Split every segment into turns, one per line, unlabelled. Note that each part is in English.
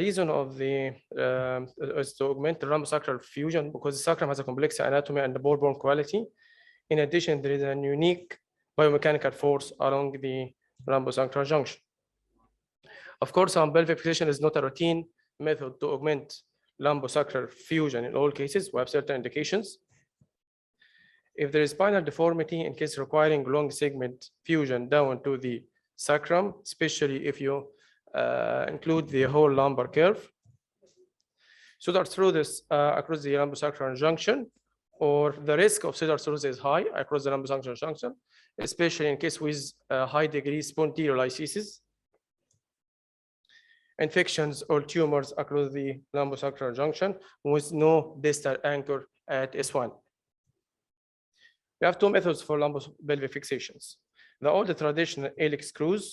reason of the is to augment the lumbosacral fusion because the sacrum has a complex anatomy and a bone quality. In addition, there is a unique biomechanical force along the lumbosacral junction. Of course, pelvic fixation is not a routine method to augment lumbosacral fusion in all cases. We have certain indications. If there is spinal deformity in case requiring long segment fusion down to the sacrum, especially if you include the whole lumbar curve, so that through this across the lumbosacral junction, or the risk of cedar cirrhosis is high across the lumbosacral junction, especially in case with high degree spondylolysis, infections or tumors across the lumbosacral junction with no distal anchor at S1. We have two methods for lumbopelvic fixations. The old traditional iliac screws,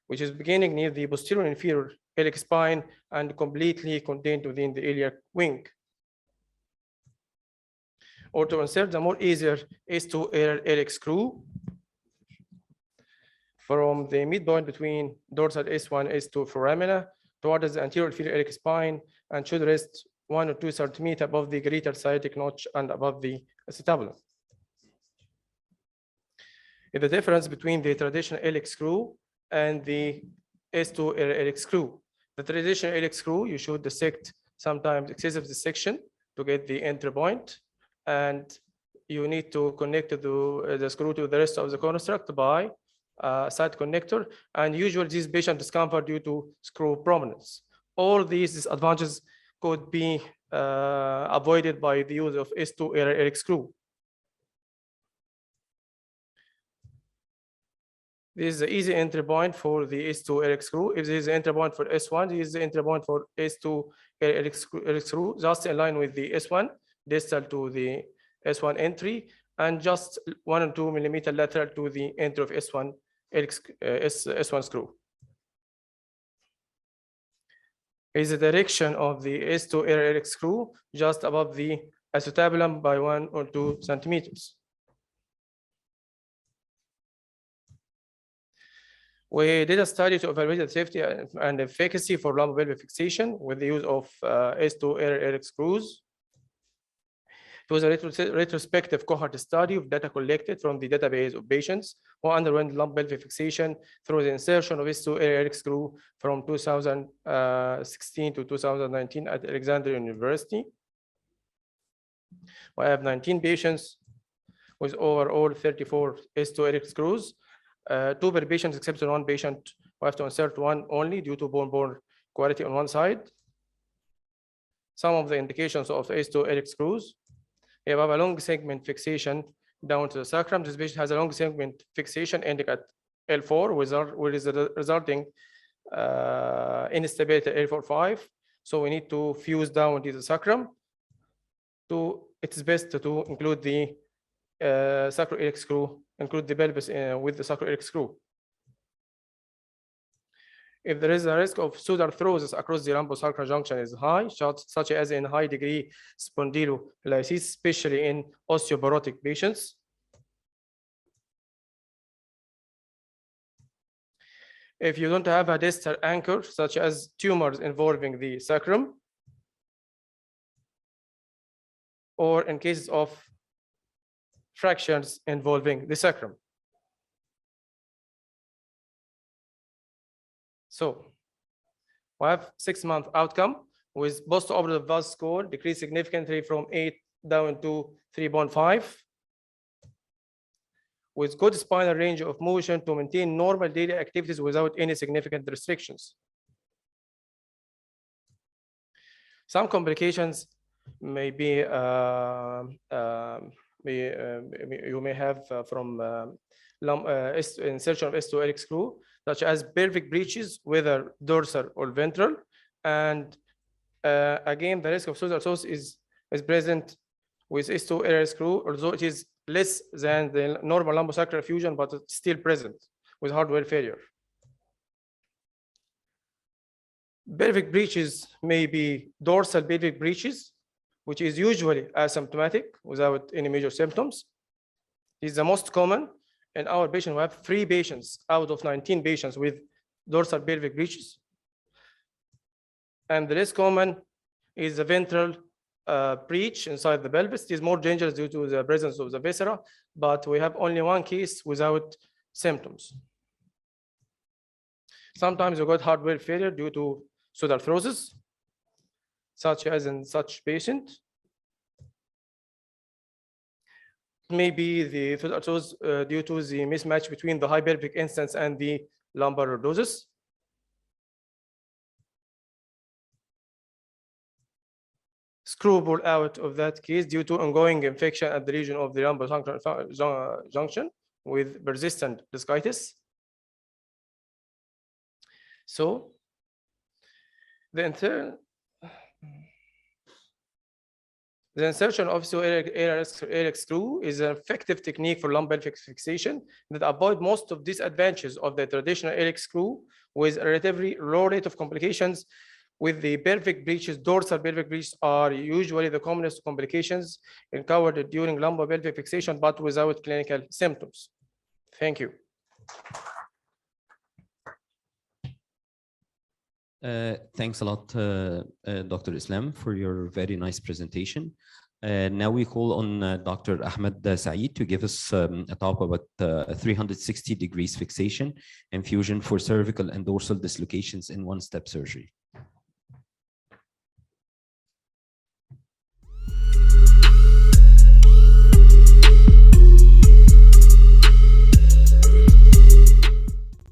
which is beginning near the posterior and inferior iliac spine and completely contained within the iliac wing. Or to insert the more easier S2 Alar Iliac Screw from the midpoint between dorsal S1 S2 foramina towards the anterior inferior iliac spine and should rest 1 or 2 centimeters above the greater sciatic notch and above the acetabulum. The difference between the traditional iliac screw and the S2 Alar Iliac Screw. The traditional iliac screw, you should dissect sometimes excessive dissection to get the entry point, and you need to connect the screw to the rest of the construct by a side connector, and usually these patients discomfort due to screw prominence. All these disadvantages could be avoided by the use of S2 Alar Iliac Screw. This is the easy entry point for the S2 Iliac Screw. If there is an entry point for S1, this is the entry point for S2 Iliac Screw, just in line with the S1, distal to the S1 entry, and just 1 or 2 millimeters lateral to the entry of S1 S1 screw. Is the direction of the S2 Alar Iliac Screw just above the acetabulum by 1 or 2 centimeters. We did a study to evaluate the safety and efficacy for lumbopelvic fixation with the use of S2 Alar Iliac screws. It was a retrospective cohort study of data collected from the database of patients who underwent lumbopelvic fixation through the insertion of S2 Alar Iliac screw from 2016 to 2019 at Alexandria University. We have 19 patients with overall 34 S2 Iliac screws. 2 per patient, except one patient we have to insert 1 only due to bone quality on one side. Some of the indications of S2 Iliac screws. We have a long segment fixation down to the sacrum. This patient has a long segment fixation ending at L4, which is resulting instability at L4-5. So we need to fuse down to the sacrum. It's best to include the sacral iliac screw, include the pelvis with the sacral iliac screw. If there is a risk of pseudarthrosis across the lumbosacral junction is high, such as in high degree spondylolysis, especially in osteoporotic patients. If you don't have a distal anchor, such as tumors involving the sacrum, or in cases of fractures involving the sacrum. So we have 6-month outcome with postoperative VAS score decreased significantly from 8 down to 3.5, with good spinal range of motion to maintain normal daily activities without any significant restrictions. Some complications may be you may have from insertion of S2 Iliac screw, such as pelvic breaches, whether dorsal or ventral, and again the risk of pseudarthrosis is present with S2 Alar screw, although it is less than the normal lumbosacral fusion, but it's still present with hardware failure. Pelvic breaches may be dorsal pelvic breaches, which is usually asymptomatic without any major symptoms. It's the most common. In our patient, we have 3 patients out of 19 patients with dorsal pelvic breaches. And the less common is the ventral breach inside the pelvis. It is more dangerous due to the presence of the viscera, but we have only one case without symptoms. Sometimes we got heart valve failure due to pseudarthrosis, such as in such patient. Maybe the pseudarthrosis due to the mismatch between the high pelvic instance and the lumbar lordosis. Screw pulled out of that case due to ongoing infection at the region of the lumbar junction with persistent discitis. So the insertion of S2 Alar Iliac Screw is an effective technique for lumbopelvic fixation that avoid most of disadvantages of the traditional iliac screw with a relatively low rate of complications. With the pelvic breaches, dorsal pelvic breaches are usually the commonest complications encountered during lumbopelvic fixation, but without clinical symptoms. Thank you.
Thanks a lot, Dr. Islam, for your very nice presentation. Now we call on Dr. Ahmed Saeed to give us a talk about 360 degrees fixation and fusion for cervical and dorsal dislocations in one-step surgery.